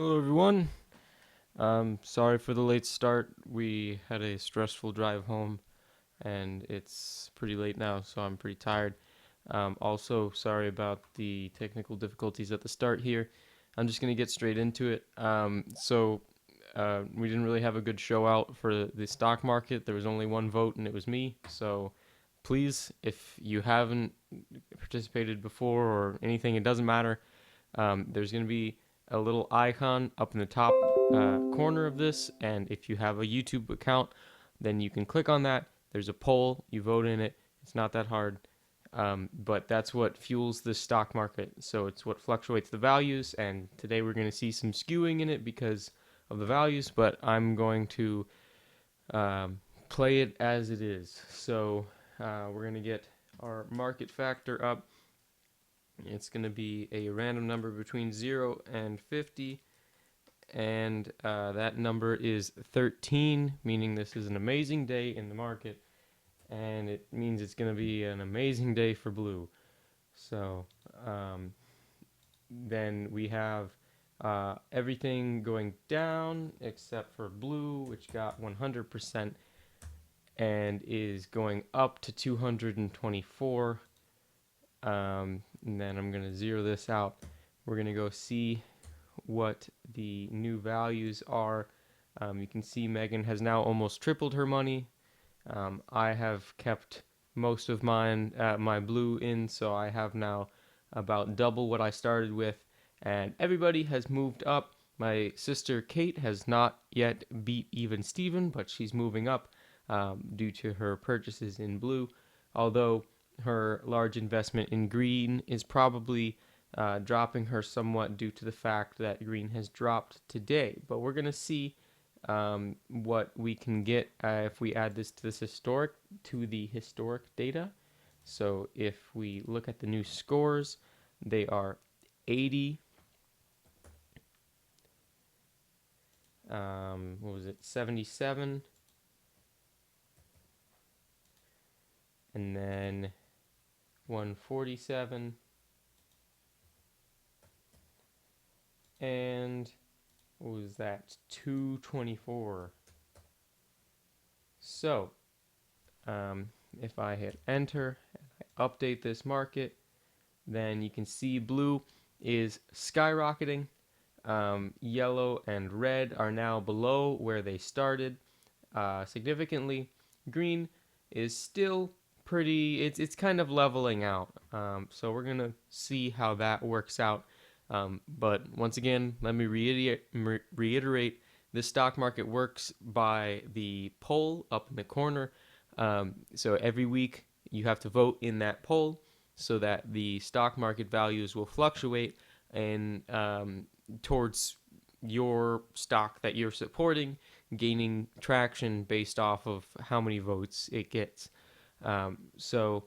Hello, everyone. Sorry for the late start. We had a stressful drive home, and it's pretty late now, so I'm pretty tired. Also, sorry about the technical difficulties at the start here. I'm just going to get straight into it. We didn't really have a good show out for the stock market. There was only one vote, and it was me. So please, if you haven't participated before or anything, it doesn't matter. There's going to be a little icon up in the top corner of this, and if you have a YouTube account, then you can click on that. There's a poll, you vote in it. It's not that hard, but that's what fuels the stock market. So it's what fluctuates the values, and today we're going to see some skewing in it because of the values, but I'm going to play it as it is. So we're going to get our market factor up. It's going to be a random number between 0 and 50, and that number is 13, meaning this is an amazing day in the market, and it means it's going to be an amazing day for blue. So um, then we have everything going down except for blue, which got 100% and is going up to 224. And then I'm going to zero this out. We're going to go see what the new values are. You can see Megan has now almost tripled her money. I have kept most of my blue in, so I have now about double what I started with, and everybody has moved up. My sister Kate has not yet beat even Steven, but she's moving up due to her purchases in blue, although her large investment in green is probably dropping her somewhat due to the fact that green has dropped today. But we're going to see what we can get if we add this to the historic data. So if we look at the new scores, they are 80. What was it? 77, and then 147, and what was that? 224. So if I hit enter and I update this market, then you can see blue is skyrocketing. Yellow and red are now below where they started significantly. Green is still pretty, it's kind of leveling out. So we're going to see how that works out. But once again, let me reiterate this stock market works by the poll up in the corner. So every week you have to vote in that poll so that the stock market values will fluctuate and towards your stock that you're supporting gaining traction based off of how many votes it gets. So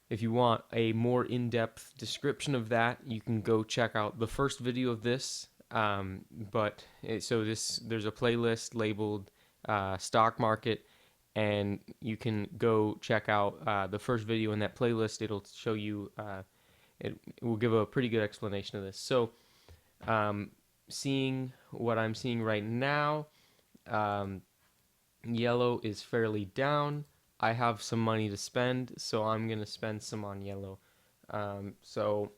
if you want a more in-depth description of that, you can go check out the first video of this. There's a playlist labeled stock market, and you can go check out the first video in that playlist. It'll show you. It will give a pretty good explanation of this. So, seeing what I'm seeing right now, um, yellow is fairly down. I have some money to spend, so I'm gonna spend some on yellow. So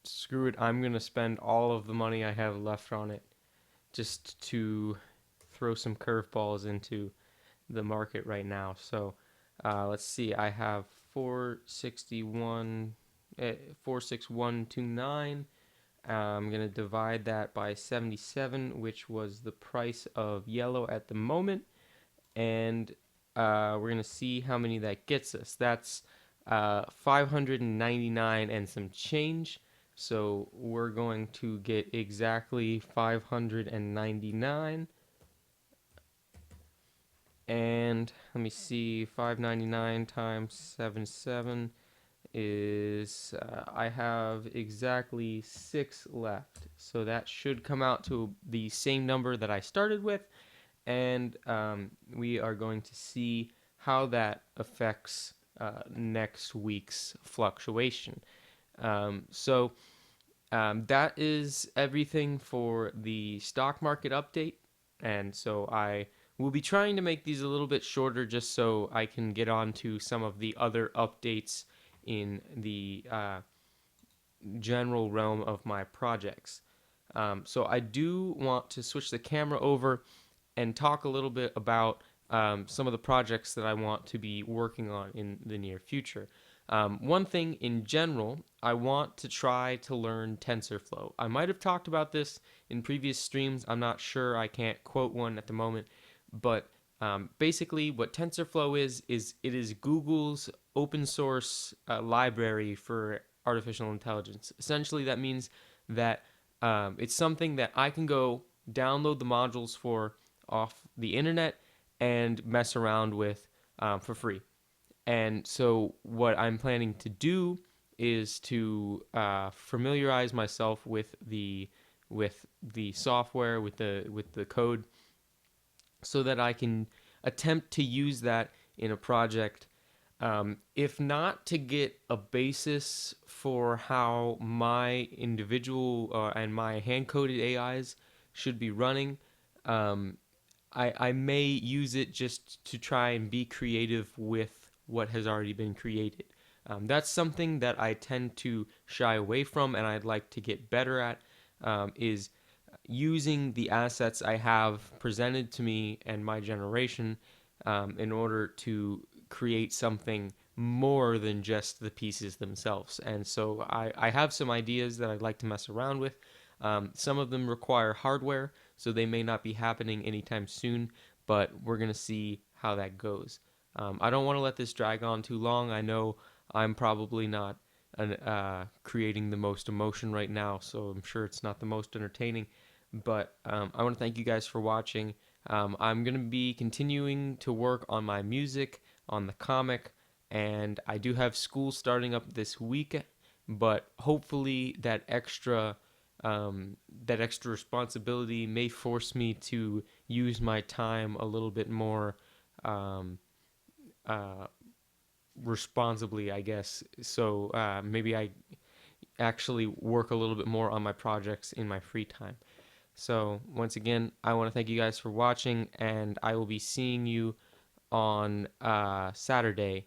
screw it. I'm gonna spend all of the money I have left on it just to throw some curveballs into the market right now. So let's see. I have 461, 46129. I'm going to divide that by 77, which was the price of yellow at the moment. And we're going to see how many that gets us. That's 599 and some change. So we're going to get exactly 599. And let me see, 599 times 77 is, I have exactly 6 left. So that should come out to the same number that I started with. And we are going to see how that affects next week's fluctuation. So That is everything for the stock market update. And so I will be trying to make these a little bit shorter just so I can get on to some of the other updates in the general realm of my projects. So I do want to switch the camera over and talk a little bit about some of the projects that I want to be working on in the near future. One thing in general, I want to try to learn TensorFlow. I might have talked about this in previous streams. I'm not sure. I can't quote one at the moment. But basically, what TensorFlow is it is Google's open source library for artificial intelligence. Essentially, that means that it's something that I can go download the modules for off the internet and mess around with for free. And so, what I'm planning to do is to familiarize myself with the software, with the code, so that I can attempt to use that in a project. If not to get a basis for how my individual and my hand coded AIs should be running, um, I may use it just to try and be creative with what has already been created. That's something that I tend to shy away from, and I'd like to get better at. Is using the assets I have presented to me and my generation in order to create something more than just the pieces themselves. And so I have some ideas that I'd like to mess around with. Some of them require hardware, so they may not be happening anytime soon, but we're going to see how that goes. I don't want to let this drag on too long. I know I'm probably not creating the most emotion right now, so I'm sure it's not the most entertaining. But I want to thank you guys for watching. I'm going to be continuing to work on my music, on the comic, and I do have school starting up this week, but hopefully that extra responsibility may force me to use my time a little bit more um, uh, responsibly, I guess. So maybe I actually work a little bit more on my projects in my free time. So, once again, I want to thank you guys for watching, and I will be seeing you on Saturday.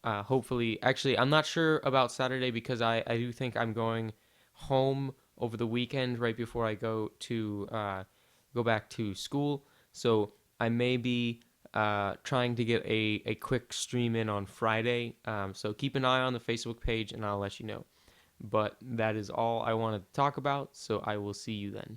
Hopefully, actually, I'm not sure about Saturday because I do think I'm going home over the weekend right before I go back to school. So, I may be trying to get a quick stream in on Friday. So, keep an eye on the Facebook page, and I'll let you know. But that is all I wanted to talk about, so I will see you then.